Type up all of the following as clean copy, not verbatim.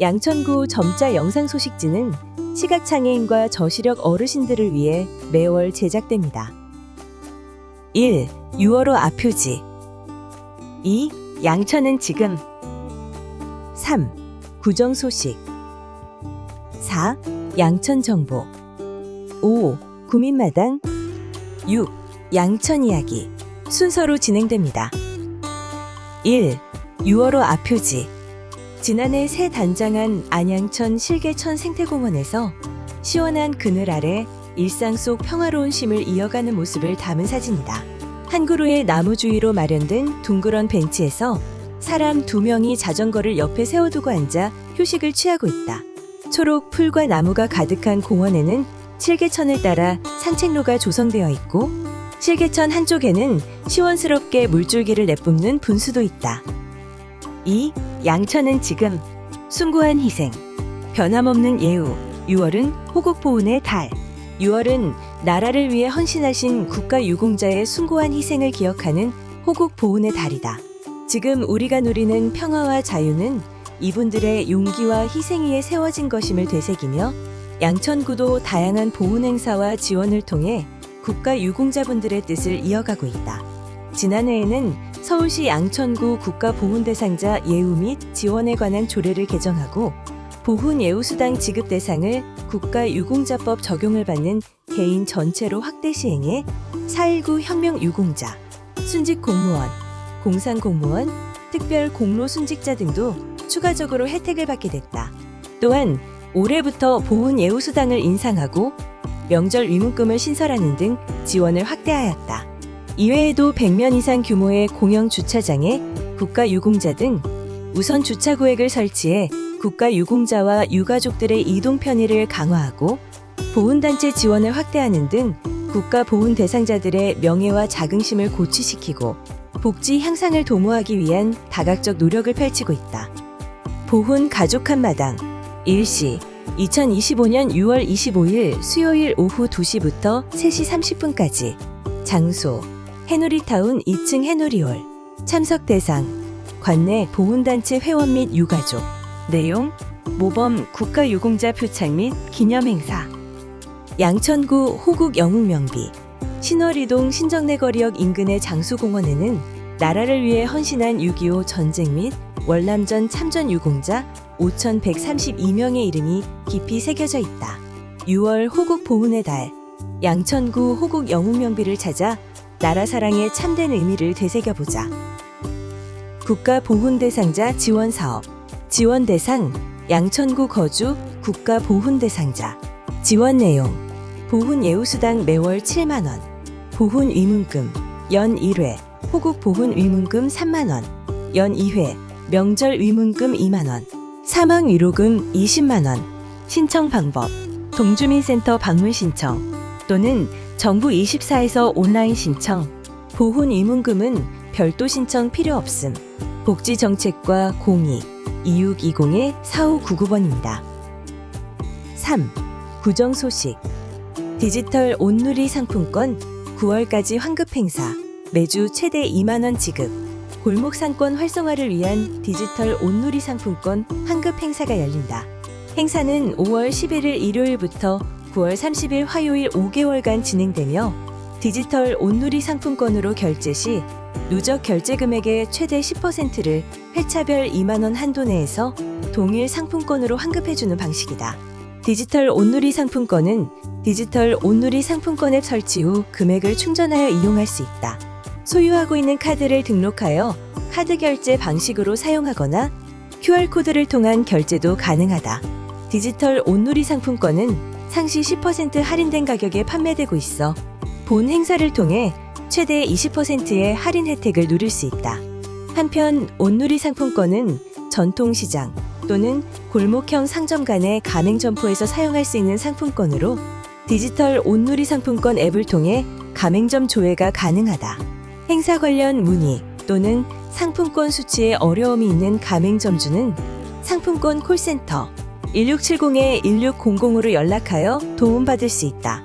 양천구 점자 영상 소식지는 시각장애인과 저시력 어르신들을 위해 매월 제작됩니다. 1. 6월호 앞표지 2. 양천은 지금 3. 구정 소식 4. 양천 정보 5. 구민마당 6. 양천 이야기 순서로 진행됩니다. 1. 6월호 앞표지 지난해 새 단장한 안양천 실개천 생태공원에서 시원한 그늘 아래 일상 속 평화로운 쉼을 이어가는 모습을 담은 사진이다. 한 그루의 나무 주위로 마련된 둥그런 벤치에서 사람 2명이 자전거를 옆에 세워두고 앉아 휴식을 취하고 있다. 초록 풀과 나무가 가득한 공원에는 실개천을 따라 산책로가 조성되어 있고 실개천 한쪽에는 시원스럽게 물줄기를 내뿜는 분수도 있다. 2. 양천은 지금 숭고한 희생 변함없는 예우 6월은 호국보훈의 달 6월은 나라를 위해 헌신하신 국가유공자의 숭고한 희생을 기억하는 호국보훈의 달이다. 지금 우리가 누리는 평화와 자유는 이분들의 용기와 희생 위에 세워진 것임을 되새기며 양천구도 다양한 보훈 행사와 지원을 통해 국가유공자분들의 뜻을 이어가고 있다. 지난해에는 서울시 양천구 국가보훈대상자 예우 및 지원에 관한 조례를 개정하고 보훈예우수당 지급 대상을 국가유공자법 적용을 받는 개인 전체로 확대 시행해 4.19 혁명유공자, 순직공무원, 공상공무원, 특별공로순직자 등도 추가적으로 혜택을 받게 됐다. 또한 올해부터 보훈예우수당을 인상하고 명절 위문금을 신설하는 등 지원을 확대하였다. 이외에도 100면 이상 규모의 공영 주차장에 국가유공자 등 우선 주차 구획을 설치해 국가유공자와 유가족들의 이동 편의를 강화하고 보훈단체 지원을 확대하는 등 국가보훈 대상자들의 명예와 자긍심을 고취시키고 복지 향상을 도모하기 위한 다각적 노력을 펼치고 있다. 보훈 가족 한마당 일시 2025년 6월 25일 수요일 오후 2시부터 3시 30분까지 장소 해누리타운 2층 해누리홀 참석 대상 관내 보훈단체 회원 및 유가족 내용 모범 국가유공자 표창 및 기념행사 양천구 호국 영웅명비 신월이동 신정내거리역 인근의 장수공원에는 나라를 위해 헌신한 6.25 전쟁 및 월남전 참전 유공자 5,132명의 이름이 깊이 새겨져 있다. 6월 호국 보훈의 달 양천구 호국 영웅명비를 찾아 나라 사랑의 참된 의미를 되새겨보자. 국가보훈대상자 지원사업 지원 대상 양천구 거주 국가보훈대상자 지원 내용 보훈예우수당 매월 7만원 보훈 위문금 연 1회 호국보훈 위문금 3만원 연 2회 명절 위문금 2만원 사망위로금 20만원 신청 방법 동주민센터 방문 신청 또는 정부24에서 온라인 신청 보훈 위문금은 별도 신청 필요 없음 복지정책과 02-2620-4599번입니다. 3. 구정 소식 디지털 온누리 상품권 9월까지 환급 행사 매주 최대 2만원 지급 골목 상권 활성화를 위한 디지털 온누리 상품권 환급 행사가 열린다. 행사는 5월 11일 일요일부터 9월 30일 화요일 5개월간 진행되며 디지털 온누리 상품권으로 결제 시 누적 결제 금액의 최대 10%를 회차별 2만원 한도 내에서 동일 상품권으로 환급해주는 방식이다. 디지털 온누리 상품권은 디지털 온누리 상품권 앱 설치 후 금액을 충전하여 이용할 수 있다. 소유하고 있는 카드를 등록하여 카드 결제 방식으로 사용하거나 QR코드를 통한 결제도 가능하다. 디지털 온누리 상품권은 상시 10% 할인된 가격에 판매되고 있어 본 행사를 통해 최대 20%의 할인 혜택을 누릴 수 있다. 한편 온누리 상품권은 전통시장 또는 골목형 상점 간의 가맹점포에서 사용할 수 있는 상품권으로 디지털 온누리 상품권 앱을 통해 가맹점 조회가 가능하다. 행사 관련 문의 또는 상품권 수취에 어려움이 있는 가맹점주는 상품권 콜센터 1670-1600으로 연락하여 도움받을 수 있다.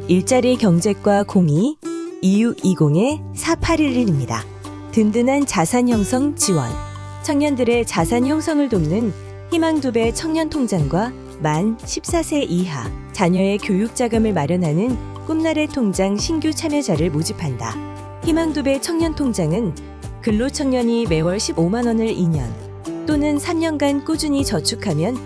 일자리 경제과 02-2620-4811입니다. 든든한 자산 형성 지원 청년들의 자산 형성을 돕는 희망2배 청년통장과 만 14세 이하 자녀의 교육자금을 마련하는 꿈나래 통장 신규 참여자를 모집한다. 희망2배 청년통장은 근로청년이 매월 15만 원을 2년 또는 3년간 꾸준히 저축하면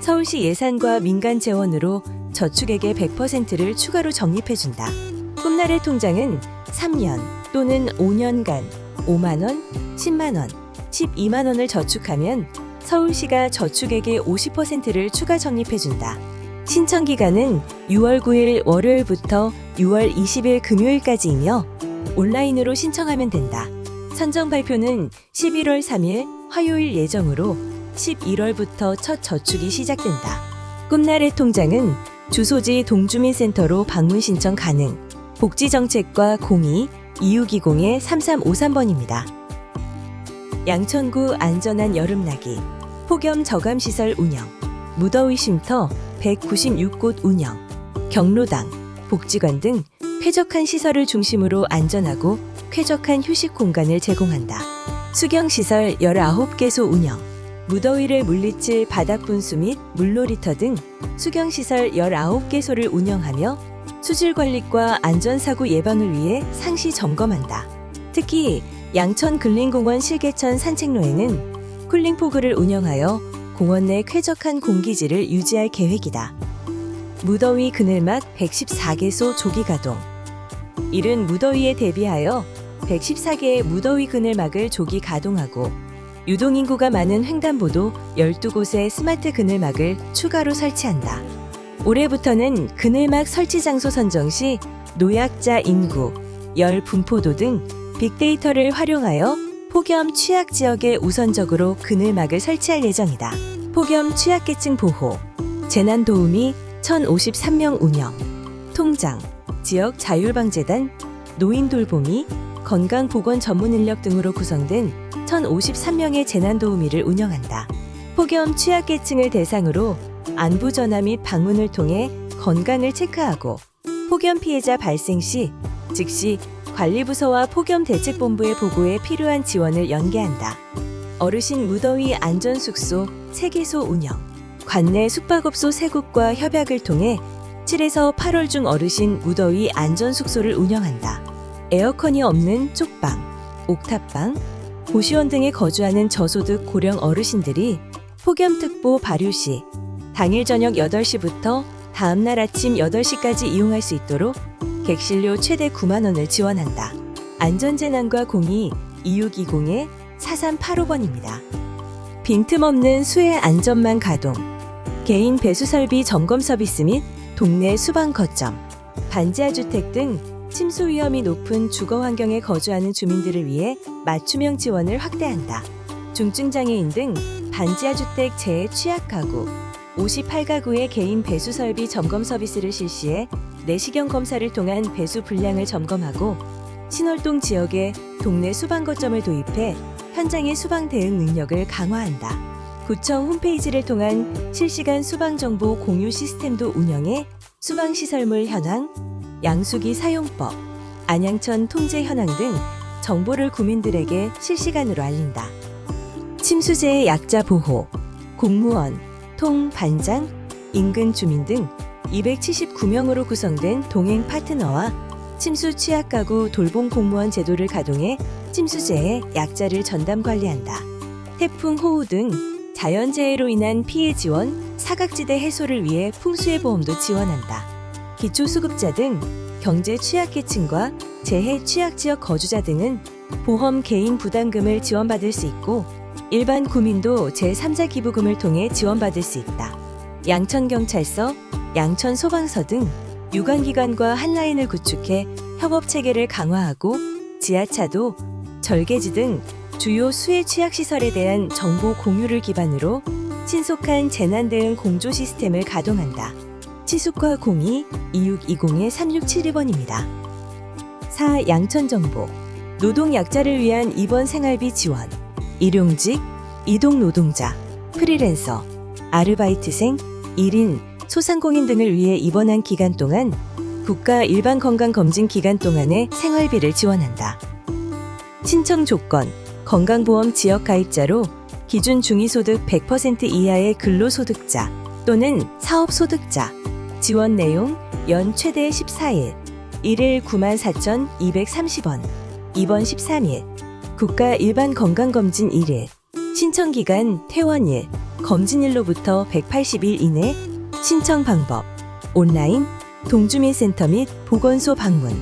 서울시 예산과 민간 재원으로 저축액의 100%를 추가로 적립해준다. 꿈나래 통장은 3년 또는 5년간 5만 원, 10만 원, 12만 원을 저축하면 서울시가 저축액의 50%를 추가 적립해준다. 신청 기간은 6월 9일 월요일부터 6월 20일 금요일까지이며 온라인으로 신청하면 된다. 선정 발표는 11월 3일 화요일 예정으로 11월부터 첫 저축이 시작된다. 꿈나래 통장은 주소지 동주민센터로 방문 신청 가능. 복지정책과 02-2620-3353번입니다. 양천구 안전한 여름나기, 폭염 저감시설 운영, 무더위 쉼터 196곳 운영, 경로당, 복지관 등 쾌적한 시설을 중심으로 안전하고 쾌적한 휴식 공간을 제공한다. 수경시설 19개소 운영, 무더위를 물리칠 바닥분수 및 물놀이터 등 수경시설 19개소를 운영하며 수질관리과 안전사고 예방을 위해 상시 점검한다. 특히 양천 근린공원 실개천 산책로에는 쿨링포그를 운영하여 공원 내 쾌적한 공기질을 유지할 계획이다. 무더위 그늘막 114개소 조기 가동. 이른 무더위에 대비하여 114개의 무더위 그늘막을 조기 가동하고 유동인구가 많은 횡단보도 12곳의 스마트 그늘막을 추가로 설치한다. 올해부터는 그늘막 설치 장소 선정 시 노약자 인구, 열 분포도 등 빅데이터를 활용하여 폭염 취약 지역에 우선적으로 그늘막을 설치할 예정이다. 폭염 취약계층 보호, 재난도우미 1,053명 운영, 통장, 지역 자율방재단, 노인돌보미, 건강보건 전문 인력 등으로 구성된 1,053명의 재난도우미를 운영한다. 폭염 취약계층을 대상으로 안부 전화 및 방문을 통해 건강을 체크하고 폭염 피해자 발생 시 즉시 관리부서와 폭염대책본부의 보고에 필요한 지원을 연계한다. 어르신 무더위 안전숙소 3개소 운영, 관내 숙박업소 3곳과 협약을 통해 7에서 8월 중 어르신 무더위 안전숙소를 운영한다. 에어컨이 없는 쪽방, 옥탑방, 고시원 등에 거주하는 저소득 고령 어르신들이 폭염특보 발효 시 당일 저녁 8시부터 다음날 아침 8시까지 이용할 수 있도록 객실료 최대 9만 원을 지원한다. 안전재난과 02-2620-4385번입니다. 빈틈없는 수해 안전망 가동, 개인 배수설비 점검 서비스 및 동네 수방 거점, 반지하 주택 등 침수 위험이 높은 주거 환경에 거주하는 주민들을 위해 맞춤형 지원을 확대한다. 중증장애인 등 반지하 주택 재해 취약 가구 58가구의 개인 배수 설비 점검 서비스를 실시해 내시경 검사를 통한 배수 분량을 점검하고 신월동 지역에 동네 수방 거점을 도입해 현장의 수방 대응 능력을 강화한다. 구청 홈페이지를 통한 실시간 수방 정보 공유 시스템도 운영해 수방 시설물 현황, 양수기 사용법, 안양천 통제 현황 등 정보를 구민들에게 실시간으로 알린다. 침수재해 약자 보호, 공무원, 통, 반장, 인근 주민 등 279명으로 구성된 동행 파트너와 침수 취약 가구 돌봄 공무원 제도를 가동해 침수재해 약자를 전담 관리한다. 태풍, 호우 등 자연재해로 인한 피해 지원, 사각지대 해소를 위해 풍수해 보험도 지원한다. 기초수급자 등 경제 취약계층과 재해 취약지역 거주자 등은 보험 개인 부담금을 지원받을 수 있고 일반 구민도 제3자 기부금을 통해 지원받을 수 있다. 양천경찰서, 양천소방서 등 유관기관과 한라인을 구축해 협업체계를 강화하고 지하차도, 절개지 등 주요 수해 취약시설에 대한 정보 공유를 기반으로 신속한 재난대응 공조 시스템을 가동한다. 치수과 02-2620-3672번입니다. 4. 양천정보, 노동약자를 위한 입원 생활비 지원, 일용직, 이동노동자, 프리랜서, 아르바이트생, 1인, 소상공인 등을 위해 입원한 기간 동안 국가 일반건강검진 기간 동안의 생활비를 지원한다. 신청 조건, 건강보험 지역가입자로 기준 중위소득 100% 이하의 근로소득자 또는 사업소득자. 지원 내용 연 최대 14일, 1일 94,230원, 입원 13일, 국가 일반 건강검진 1일, 신청기간 퇴원일, 검진일로부터 180일 이내, 신청 방법, 온라인, 동주민센터 및 보건소 방문,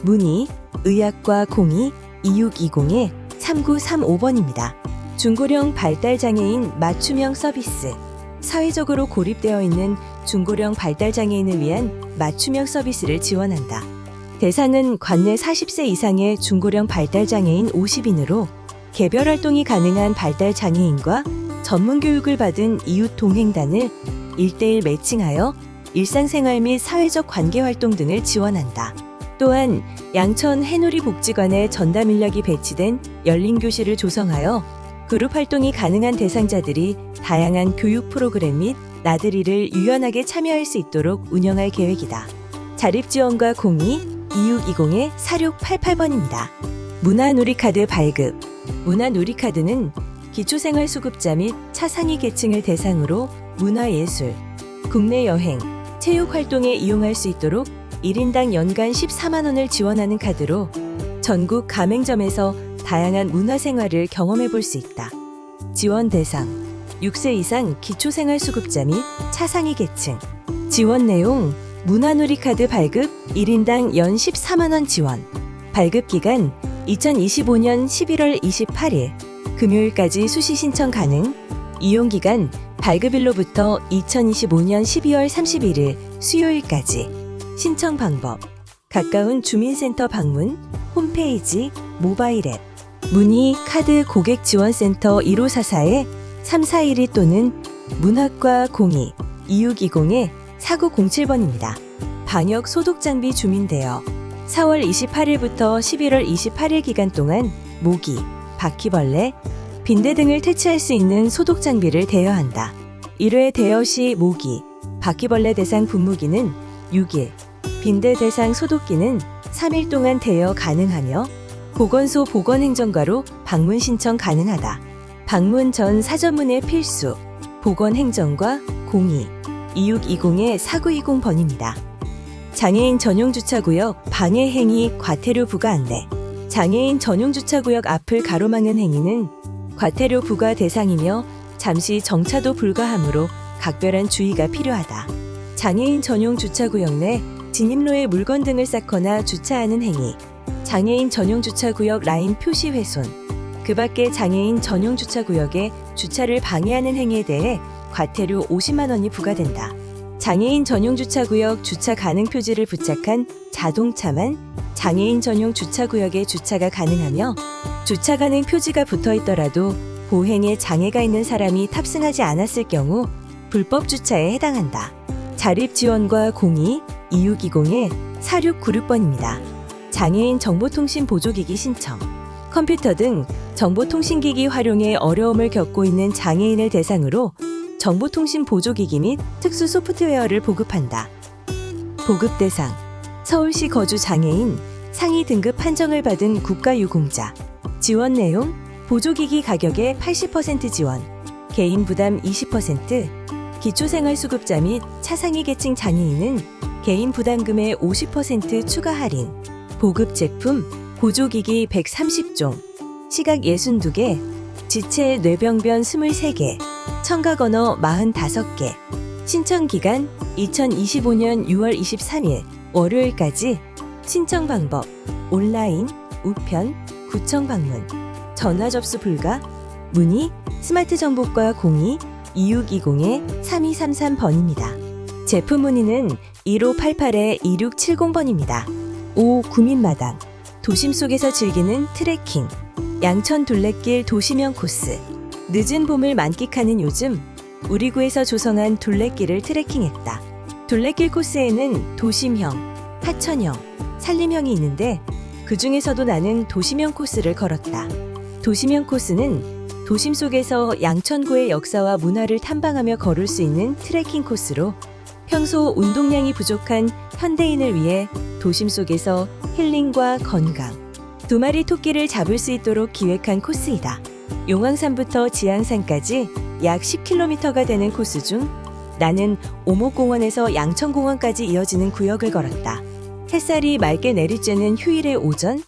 문의, 의학과 02-2620-3935번입니다. 중고령 발달장애인 맞춤형 서비스. 사회적으로 고립되어 있는 중고령 발달장애인을 위한 맞춤형 서비스를 지원한다. 대상은 관내 40세 이상의 중고령 발달장애인 50인으로 개별 활동이 가능한 발달장애인과 전문 교육을 받은 이웃 동행단을 1대1 매칭하여 일상생활 및 사회적 관계 활동 등을 지원한다. 또한 양천 해누리복지관에 전담 인력이 배치된 열린 교실을 조성하여 그룹 활동이 가능한 대상자들이 다양한 교육 프로그램 및 나들이를 유연하게 참여할 수 있도록 운영할 계획이다. 자립지원과 02-2620-4688번입니다. 문화누리카드 발급. 문화누리카드는 기초생활수급자 및 차상위 계층을 대상으로 문화예술, 국내 여행, 체육 활동에 이용할 수 있도록 1인당 연간 14만 원을 지원하는 카드로 전국 가맹점에서 다양한 문화생활을 경험해 볼 수 있다. 지원 대상 6세 이상 기초생활수급자 및 차상위 계층. 지원 내용 문화누리카드 발급 1인당 연 14만 원 지원. 발급 기간 2025년 11월 28일 금요일까지 수시 신청 가능. 이용 기간 발급일로부터 2025년 12월 31일 수요일까지. 신청 방법 가까운 주민센터 방문, 홈페이지, 모바일 앱, 문의 카드 고객지원센터 1544-3412 또는 문학과 02-2620-4907번입니다. 방역 소독장비 주민대여 4월 28일부터 11월 28일 기간 동안 모기, 바퀴벌레, 빈대 등을 퇴치할 수 있는 소독장비를 대여한다. 1회 대여 시 모기, 바퀴벌레 대상 분무기는 6일, 빈대 대상 소독기는 3일 동안 대여 가능하며 보건소 보건행정과로 방문 신청 가능하다. 방문 전 사전문의 필수, 보건행정과 02-2620-4920번입니다. 장애인 전용 주차구역 방해 행위 과태료 부과 안내. 장애인 전용 주차구역 앞을 가로막는 행위는 과태료 부과 대상이며 잠시 정차도 불가하므로 각별한 주의가 필요하다. 장애인 전용 주차구역 내 진입로에 물건 등을 쌓거나 주차하는 행위, 장애인 전용 주차구역 라인 표시 훼손, 그 밖에 장애인 전용 주차구역에 주차를 방해하는 행위에 대해 과태료 50만 원이 부과된다. 장애인 전용 주차구역 주차 가능 표지를 부착한 자동차만 장애인 전용 주차구역에 주차가 가능하며 주차 가능 표지가 붙어 있더라도 보행에 장애가 있는 사람이 탑승하지 않았을 경우 불법 주차에 해당한다. 자립지원과 02-2620-4696번입니다. 장애인 정보통신 보조기기 신청. 컴퓨터 등 정보통신기기 활용에 어려움을 겪고 있는 장애인을 대상으로 정보통신 보조기기 및 특수 소프트웨어를 보급한다. 보급 대상 서울시 거주 장애인 상위 등급 판정을 받은 국가유공자. 지원 내용 보조기기 가격의 80% 지원, 개인 부담 20%, 기초생활수급자 및 차상위 계층 장애인은 개인 부담금의 50% 추가 할인. 보급 제품 보조기기 130종, 시각 62개, 지체 뇌병변 23개, 청각 언어 45개. 신청 기간 2025년 6월 23일 월요일까지. 신청 방법 온라인, 우편, 구청 방문, 전화 접수 불가. 문의 스마트 정보과 02-2620-3233번입니다. 제품 문의는 1588-2670번입니다. 5. 구민마당 도심 속에서 즐기는 트레킹. 양천 둘레길 도심형 코스. 늦은 봄을 만끽하는 요즘 우리 구에서 조성한 둘레길을 트레킹했다. 둘레길 코스에는 도심형, 하천형, 산림형이 있는데 그 중에서도 나는 도심형 코스를 걸었다. 도심형 코스는 도심 속에서 양천구의 역사와 문화를 탐방하며 걸을 수 있는 트레킹 코스로 평소 운동량이 부족한 현대인을 위해 도심 속에서 힐링과 건강, 2마리 토끼를 잡을 수 있도록 기획한 코스이다. 용왕산부터 지향산까지 약 10km가 되는 코스 중 나는 오목공원에서 양천공원까지 이어지는 구역을 걸었다. 햇살이 맑게 내리쬐는 휴일의 오전,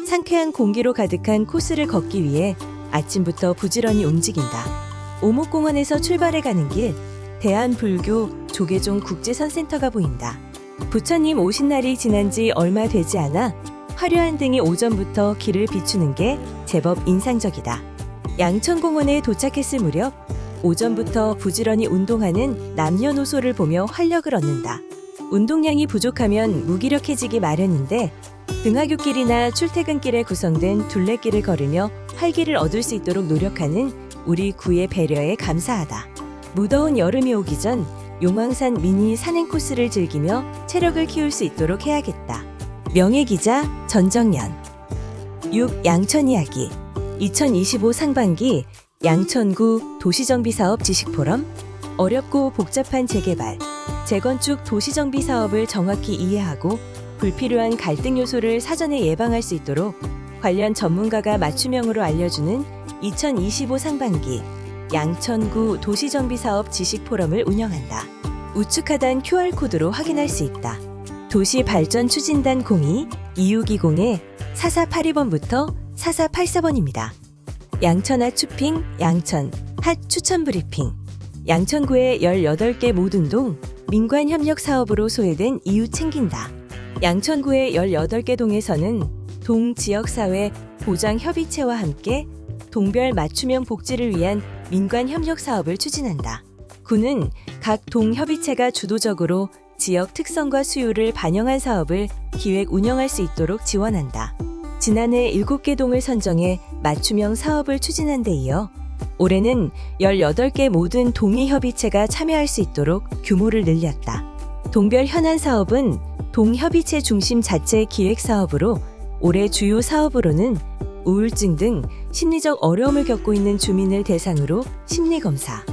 상쾌한 공기로 가득한 코스를 걷기 위해 아침부터 부지런히 움직인다. 오목공원에서 출발해 가는 길, 대한불교 조계종 국제선센터가 보인다. 부처님 오신 날이 지난 지 얼마 되지 않아 화려한 등이 오전부터 길을 비추는 게 제법 인상적이다. 양천공원에 도착했을 무렵 오전부터 부지런히 운동하는 남녀노소를 보며 활력을 얻는다. 운동량이 부족하면 무기력해지기 마련인데 등하굣길이나 출퇴근길에 구성된 둘레길을 걸으며 활기를 얻을 수 있도록 노력하는 우리 구의 배려에 감사하다. 무더운 여름이 오기 전 용왕산 미니 산행 코스를 즐기며 체력을 키울 수 있도록 해야겠다. 명예기자 전정연 6. 양천 이야기 2025 상반기 양천구 도시정비사업 지식포럼 어렵고 복잡한 재개발, 재건축 도시정비 사업을 정확히 이해하고 불필요한 갈등 요소를 사전에 예방할 수 있도록 관련 전문가가 맞춤형으로 알려주는 2025 상반기 양천구 도시정비사업 지식포럼을 운영한다. 우측 하단 QR코드로 확인할 수 있다. 도시발전추진단 02-2620-4482번부터 4484번입니다. 양천핫 추핑, 양천 핫 추천 브리핑. 양천구의 18개 모든 동 민관협력 사업으로 소외된 이웃 챙긴다. 양천구의 18개 동에서는 동 지역사회 보장협의체와 함께 동별 맞춤형 복지를 위한 민관협력 사업을 추진한다. 구는 각 동협의체가 주도적으로 지역 특성과 수요를 반영한 사업을 기획 운영할 수 있도록 지원한다. 지난해 7개 동을 선정해 맞춤형 사업을 추진한 데 이어 올해는 18개 모든 동의협의체가 참여할 수 있도록 규모를 늘렸다. 동별 현안 사업은 동협의체 중심 자체 기획 사업으로 올해 주요 사업으로는 우울증 등 심리적 어려움을 겪고 있는 주민을 대상으로 심리검사,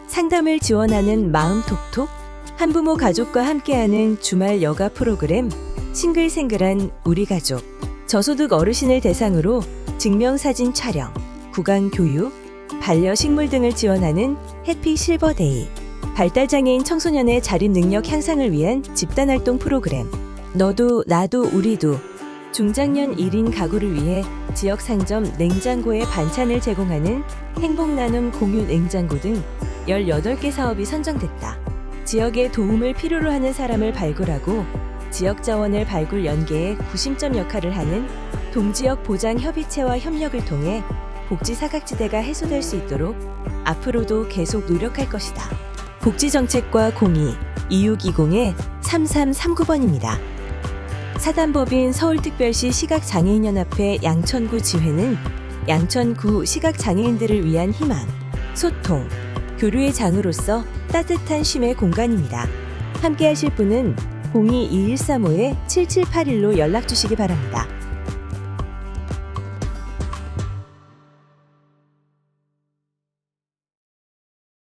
상담을 지원하는 마음톡톡, 한부모 가족과 함께하는 주말 여가 프로그램 싱글생글한 우리 가족, 저소득 어르신을 대상으로 증명사진 촬영, 구강교육, 반려식물 등을 지원하는 해피 실버데이, 발달장애인 청소년의 자립능력 향상을 위한 집단활동 프로그램, 너도 나도 우리도, 중장년 1인 가구를 위해 지역 상점 냉장고에 반찬을 제공하는 행복나눔 공유 냉장고 등 18개 사업이 선정됐다. 지역에 도움을 필요로 하는 사람을 발굴하고 지역 자원을 발굴 연계에 구심점 역할을 하는 동지역 보장협의체와 협력을 통해 복지 사각지대가 해소될 수 있도록 앞으로도 계속 노력할 것이다. 복지정책과 공의 2620-3339번입니다. 사단법인 서울특별시 시각장애인연합회 양천구 지회는 양천구 시각장애인들을 위한 희망, 소통, 교류의 장으로서 따뜻한 쉼의 공간입니다. 함께 하실 분은 02-2135-7781로 연락 주시기 바랍니다.